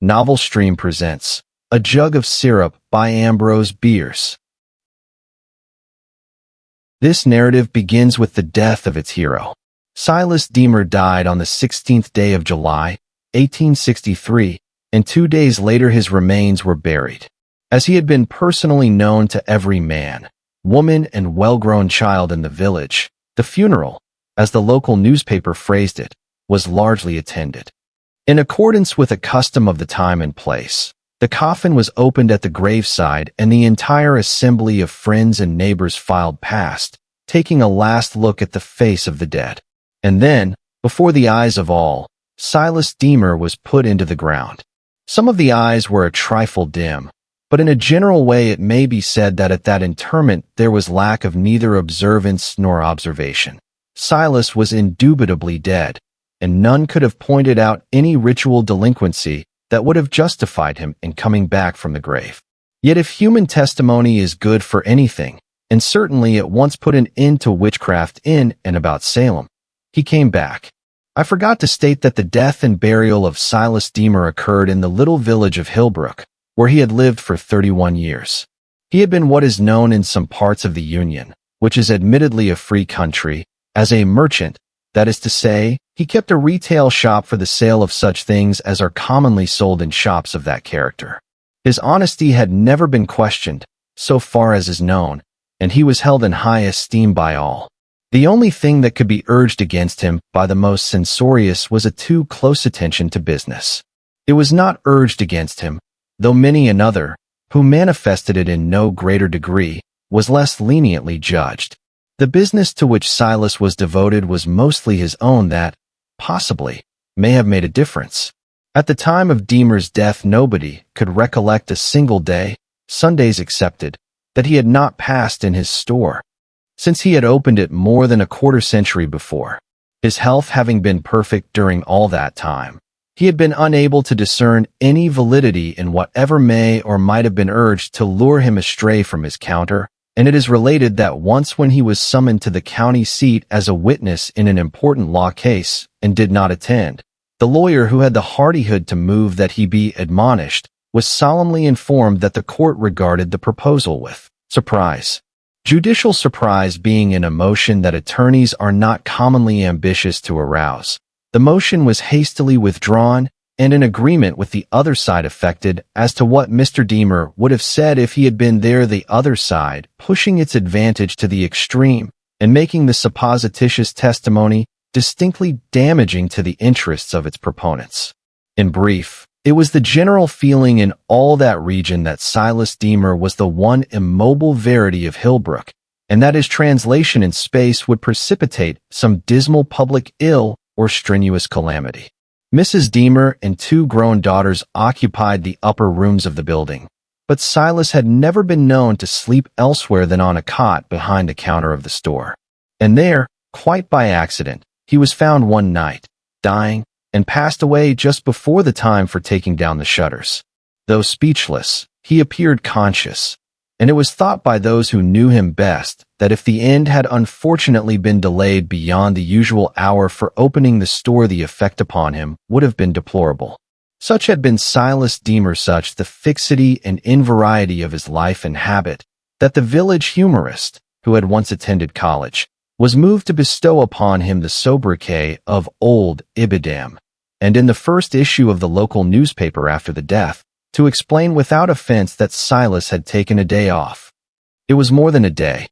Novel Stream presents A Jug of Sirup by Ambrose Bierce. This narrative begins with the death of its hero. Silas Deemer died on the 16th day of July, 1863, and 2 days later his remains were buried. As he had been personally known to every man, woman, and well-grown child in the village, the funeral, as the local newspaper phrased it, was largely attended. In accordance with a custom of the time and place, the coffin was opened at the graveside and the entire assembly of friends and neighbors filed past, taking a last look at the face of the dead. And then, before the eyes of all, Silas Deemer was put into the ground. Some of the eyes were a trifle dim, but in a general way it may be said that at that interment there was lack of neither observance nor observation. Silas was indubitably dead, and none could have pointed out any ritual delinquency that would have justified him in coming back from the grave. Yet if human testimony is good for anything, and certainly it once put an end to witchcraft in and about Salem, he came back. I forgot to state that the death and burial of Silas Deemer occurred in the little village of Hillbrook, where he had lived for 31 years. He had been what is known in some parts of the Union, which is admittedly a free country, as a merchant. That is to say, he kept a retail shop for the sale of such things as are commonly sold in shops of that character. His honesty had never been questioned, so far as is known, and he was held in high esteem by all. The only thing that could be urged against him by the most censorious was a too close attention to business. It was not urged against him, though many another, who manifested it in no greater degree, was less leniently judged. The business to which Silas was devoted was mostly his own that, possibly, may have made a difference. At the time of Deemer's death nobody could recollect a single day, Sundays excepted, that he had not passed in his store, since he had opened it more than a quarter-century before. His health having been perfect during all that time, he had been unable to discern any validity in whatever may or might have been urged to lure him astray from his counter, and it is related that once when he was summoned to the county seat as a witness in an important law case and did not attend, the lawyer who had the hardihood to move that he be admonished was solemnly informed that the court regarded the proposal with surprise. Judicial surprise being an emotion that attorneys are not commonly ambitious to arouse, the motion was hastily withdrawn, and an agreement with the other side effected as to what Mr. Deemer would have said if he had been there, the other side pushing its advantage to the extreme and making the supposititious testimony distinctly damaging to the interests of its proponents. In brief, it was the general feeling in all that region that Silas Deemer was the one immobile verity of Hillbrook, and that his translation in space would precipitate some dismal public ill or strenuous calamity. Mrs. Deemer and 2 grown daughters occupied the upper rooms of the building, but Silas had never been known to sleep elsewhere than on a cot behind the counter of the store. And there, quite by accident, he was found one night, dying, and passed away just before the time for taking down the shutters. Though speechless, he appeared conscious, and it was thought by those who knew him best that if the end had unfortunately been delayed beyond the usual hour for opening the store, the effect upon him would have been deplorable. Such had been Silas Deemer, such the fixity and invariety of his life and habit, that the village humorist, who had once attended college, was moved to bestow upon him the sobriquet of Old Ibidam, and in the first issue of the local newspaper after the death, to explain without offense that Silas had taken a day off. It was more than a day,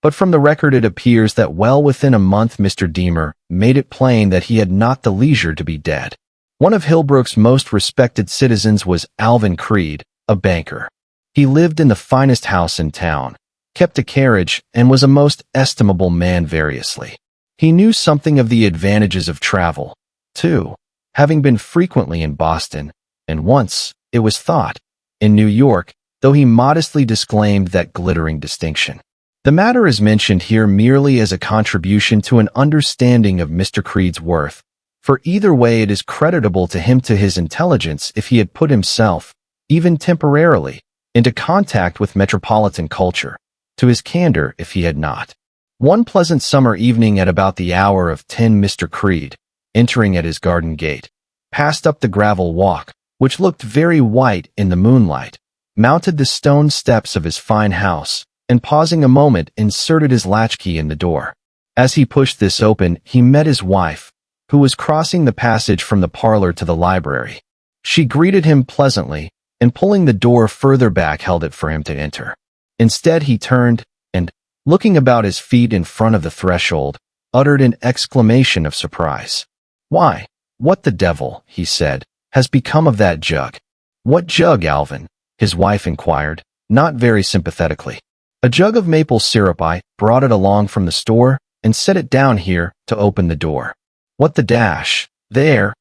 but from the record it appears that well within a month Mr. Deemer made it plain that he had not the leisure to be dead. One of Hillbrook's most respected citizens was Alvin Creed, a banker. He lived in the finest house in town, kept a carriage, and was a most estimable man variously. He knew something of the advantages of travel, too, having been frequently in Boston, and once, it was thought, in New York, though he modestly disclaimed that glittering distinction. The matter is mentioned here merely as a contribution to an understanding of Mr. Creed's worth, for either way it is creditable to him, to his intelligence if he had put himself, even temporarily, into contact with metropolitan culture, to his candor if he had not. One pleasant summer evening at about the hour of 10 Mr. Creed, entering at his garden gate, passed up the gravel walk, which looked very white in the moonlight, mounted the stone steps of his fine house, and pausing a moment inserted his latchkey in the door. As he pushed this open, he met his wife, who was crossing the passage from the parlor to the library. She greeted him pleasantly, and pulling the door further back held it for him to enter. Instead he turned, and, looking about his feet in front of the threshold, uttered an exclamation of surprise. "Why, what the devil," he said, "has become of that jug?" "What jug, Alvin?" his wife inquired, not very sympathetically. "A jug of maple syrup. I brought it along from the store and set it down here to open the door." "What the dash? There,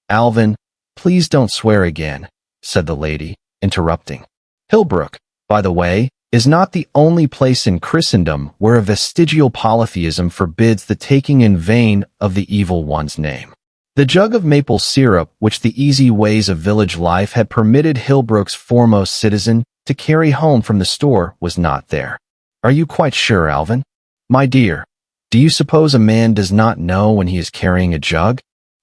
Alvin, please don't swear again," said the lady, interrupting. "Hillbrook, by the way, is not the only place in Christendom where a vestigial polytheism forbids the taking in vain of the evil one's name." The jug of maple syrup, which the easy ways of village life had permitted Hillbrook's foremost citizen to carry home from the store, was not there. "Are you quite sure, Alvin? My dear, do you suppose a man does not know when he is carrying a jug?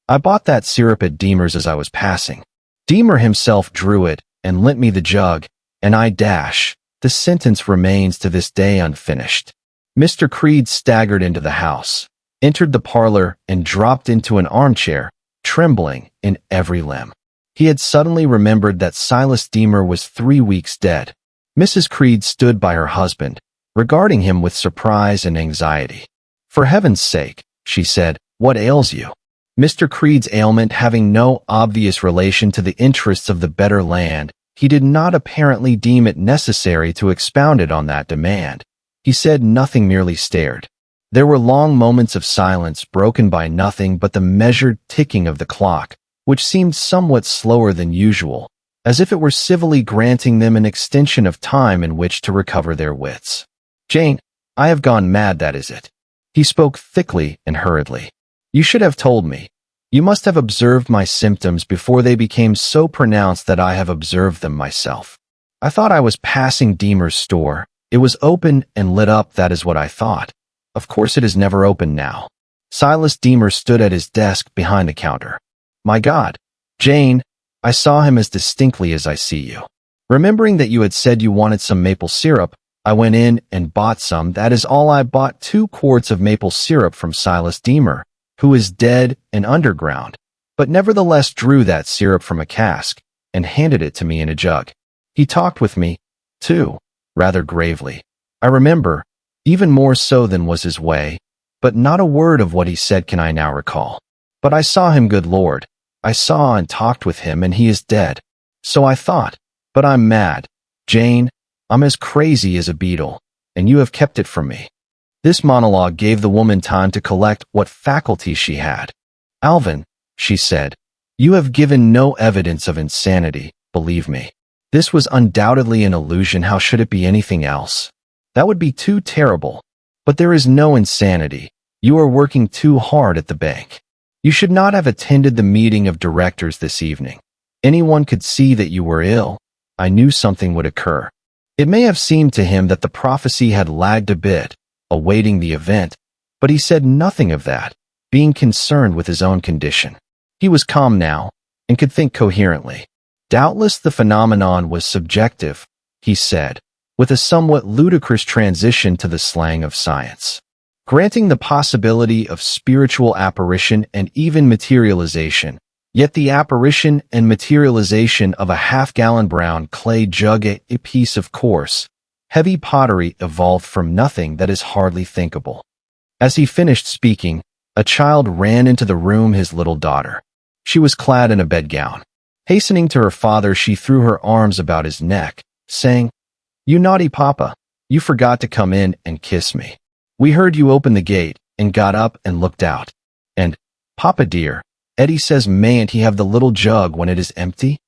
I bought that syrup at Deemer's as I was passing. Deemer himself drew it and lent me the jug, and I dash. The sentence remains to this day unfinished." Mr. Creed staggered into the house, entered the parlor, and dropped into an armchair, trembling in every limb. He had suddenly remembered that Silas Deemer was 3 weeks dead. Mrs. Creed stood by her husband, regarding him with surprise and anxiety. "For heaven's sake," she said, "what ails you?" Mr. Creed's ailment having no obvious relation to the interests of the better land, he did not apparently deem it necessary to expound it on that demand. He said nothing, merely stared. There were long moments of silence broken by nothing but the measured ticking of the clock, which seemed somewhat slower than usual, as if it were civilly granting them an extension of time in which to recover their wits. "Jane, I have gone mad, that is it." He spoke thickly and hurriedly. "You should have told me. You must have observed my symptoms before they became so pronounced that I have observed them myself. I thought I was passing Deemer's store. It was open and lit up, that is what I thought. Of course it is never open now." Silas Deemer stood at his desk behind the counter. "My God, Jane, I saw him as distinctly as I see you. Remembering that you had said you wanted some maple syrup, I went in and bought some. That is all. I bought 2 quarts of maple syrup from Silas Deemer, who is dead and underground, but nevertheless drew that syrup from a cask and handed it to me in a jug. He talked with me, too, rather gravely. I remember, even more so than was his way, but not a word of what he said can I now recall. But I saw him, good Lord. I saw and talked with him, and he is dead. So I thought, but I'm mad. Jane, I'm as crazy as a beetle, and you have kept it from me." This monologue gave the woman time to collect what faculties she had. "Alvin," she said, "you have given no evidence of insanity, believe me. This was undoubtedly an illusion. How should it be anything else? That would be too terrible. But there is no insanity. You are working too hard at the bank. You should not have attended the meeting of directors this evening. Anyone could see that you were ill. I knew something would occur." It may have seemed to him that the prophecy had lagged a bit, awaiting the event, but he said nothing of that, being concerned with his own condition. He was calm now, and could think coherently. "Doubtless the phenomenon was subjective," he said, with a somewhat ludicrous transition to the slang of science. "Granting the possibility of spiritual apparition and even materialization, yet the apparition and materialization of a half-gallon brown clay jug, a piece of coarse, heavy pottery, evolved from nothing that is hardly thinkable." As he finished speaking, a child ran into the room, his little daughter. She was clad in a bedgown. Hastening to her father, she threw her arms about his neck, saying, "You naughty papa, you forgot to come in and kiss me. We heard you open the gate and got up and looked out. And, Papa dear, Eddie says mayn't he have the little jug when it is empty?"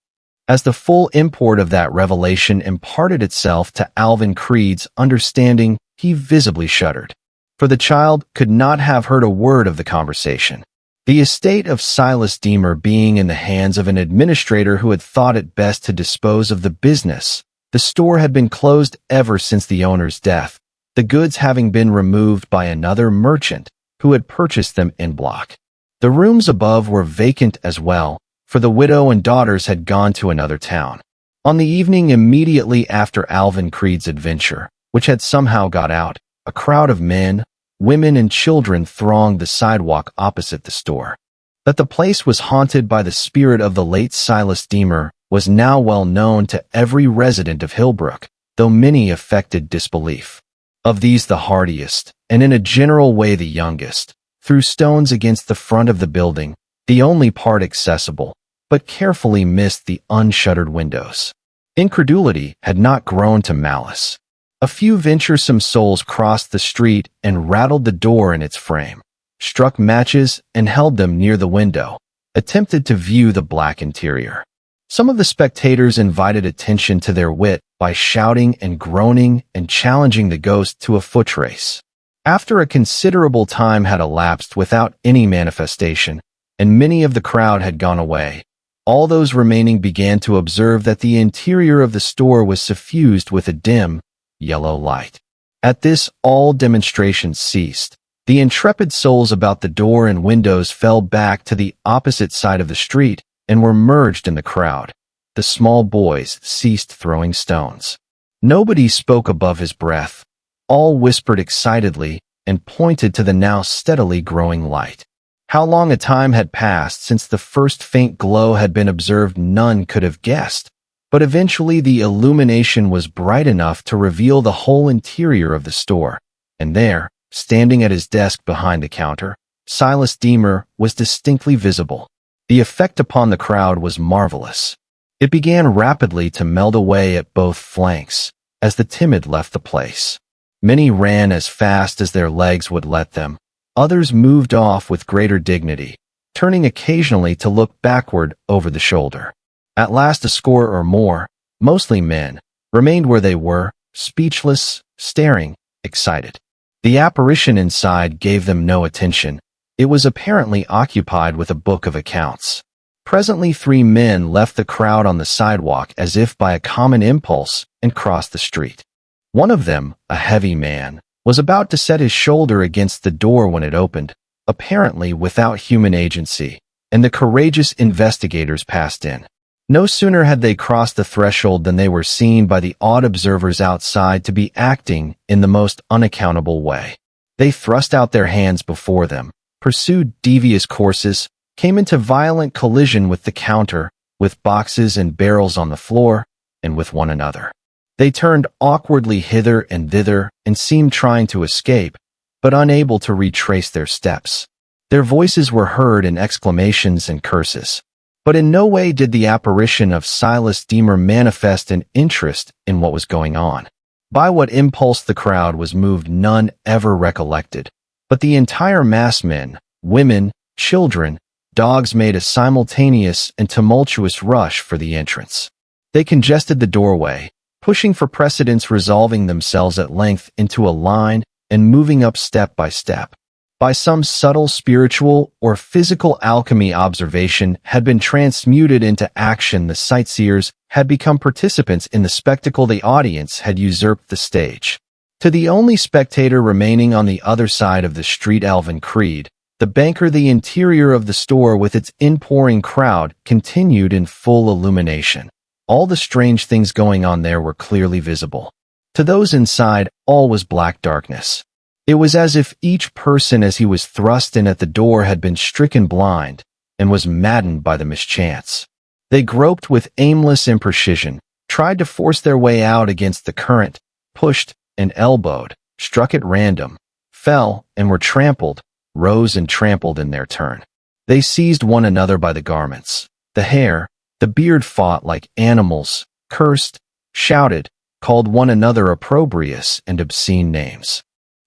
As the full import of that revelation imparted itself to Alvin Creed's understanding, he visibly shuddered. For the child could not have heard a word of the conversation. The estate of Silas Deemer being in the hands of an administrator who had thought it best to dispose of the business, the store had been closed ever since the owner's death, the goods having been removed by another merchant who had purchased them en bloc. The rooms above were vacant as well, for the widow and daughters had gone to another town. On the evening immediately after Alvin Creed's adventure, which had somehow got out, a crowd of men, women, and children thronged the sidewalk opposite the store. That the place was haunted by the spirit of the late Silas Deemer was now well known to every resident of Hillbrook, though many affected disbelief. Of these the hardiest, and in a general way the youngest, threw stones against the front of the building, the only part accessible, but carefully missed the unshuttered windows. Incredulity had not grown to malice. A few venturesome souls crossed the street and rattled the door in its frame, struck matches and held them near the window, attempted to view the black interior. Some of the spectators invited attention to their wit by shouting and groaning and challenging the ghost to a foot race. After a considerable time had elapsed without any manifestation, and many of the crowd had gone away, all those remaining began to observe that the interior of the store was suffused with a dim, yellow light. At this, all demonstrations ceased. The intrepid souls about the door and windows fell back to the opposite side of the street and were merged in the crowd. The small boys ceased throwing stones. Nobody spoke above his breath. All whispered excitedly and pointed to the now steadily growing light. How long a time had passed since the first faint glow had been observed none could have guessed, but eventually the illumination was bright enough to reveal the whole interior of the store, and there, standing at his desk behind the counter, Silas Deemer was distinctly visible. The effect upon the crowd was marvelous. It began rapidly to melt away at both flanks as the timid left the place. Many ran as fast as their legs would let them. Others moved off with greater dignity, turning occasionally to look backward over the shoulder. At last a score or more, mostly men, remained where they were, speechless, staring, excited. The apparition inside gave them no attention. It was apparently occupied with a book of accounts. Presently 3 men left the crowd on the sidewalk as if by a common impulse and crossed the street. One of them, a heavy man, was about to set his shoulder against the door when it opened, apparently without human agency, and the courageous investigators passed in. No sooner had they crossed the threshold than they were seen by the awed observers outside to be acting in the most unaccountable way. They thrust out their hands before them, pursued devious courses, came into violent collision with the counter, with boxes and barrels on the floor, and with one another. They turned awkwardly hither and thither and seemed trying to escape, but unable to retrace their steps. Their voices were heard in exclamations and curses. But in no way did the apparition of Silas Deemer manifest an interest in what was going on. By what impulse the crowd was moved none ever recollected, but the entire mass, men, women, children, dogs, made a simultaneous and tumultuous rush for the entrance. They congested the doorway, pushing for precedence, resolving themselves at length into a line and moving up step by step. By some subtle spiritual or physical alchemy, observation had been transmuted into action. The sightseers had become participants in the spectacle. The audience had usurped the stage. To the only spectator remaining on the other side of the street, Alvin Creed, the banker, the interior of the store with its inpouring crowd continued in full illumination. All the strange things going on there were clearly visible. To those inside, all was black darkness. It was as if each person as he was thrust in at the door had been stricken blind and was maddened by the mischance. They groped with aimless imprecision, tried to force their way out against the current, pushed and elbowed, struck at random, fell and were trampled, rose and trampled in their turn. They seized one another by the garments, the hair, the beard, fought like animals, cursed, shouted, called one another opprobrious and obscene names.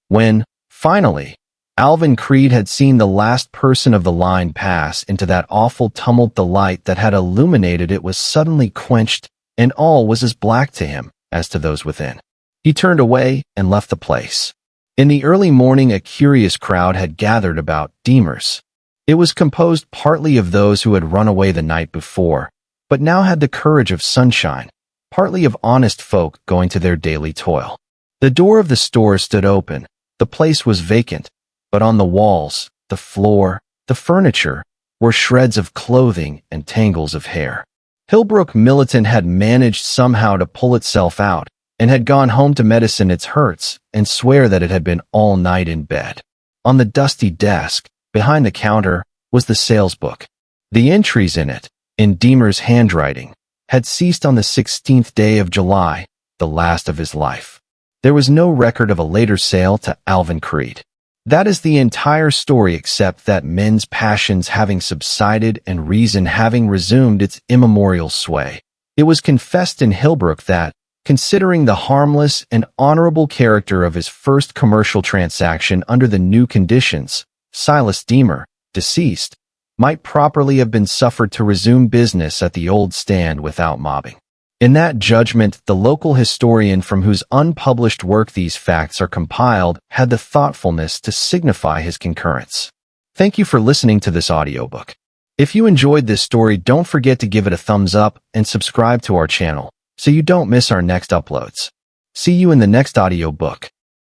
When, finally, Alvin Creed had seen the last person of the line pass into that awful tumult, the light that had illuminated it was suddenly quenched, and all was as black to him as to those within. He turned away and left the place. In the early morning, a curious crowd had gathered about Deemer's. It was composed partly of those who had run away the night before, but now had the courage of sunshine, partly of honest folk going to their daily toil. The door of the store stood open. The place was vacant, but on the walls, the floor, the furniture, were shreds of clothing and tangles of hair. Hillbrook Militant had managed somehow to pull itself out and had gone home to medicine its hurts and swear that it had been all night in bed. On the dusty desk, behind the counter, was the sales book. The entries in it, in Deemer's handwriting, had ceased on the 16th day of July, the last of his life. There was no record of a later sale to Alvin Creed. That is the entire story, except that men's passions having subsided and reason having resumed its immemorial sway. It was confessed in Hillbrook that, considering the harmless and honorable character of his first commercial transaction under the new conditions, Silas Deemer, deceased, might properly have been suffered to resume business at the old stand without mobbing. In that judgment, the local historian from whose unpublished work these facts are compiled had the thoughtfulness to signify his concurrence. Thank you for listening to this audiobook. If you enjoyed this story, don't forget to give it a thumbs up and subscribe to our channel so you don't miss our next uploads. See you in the next audiobook.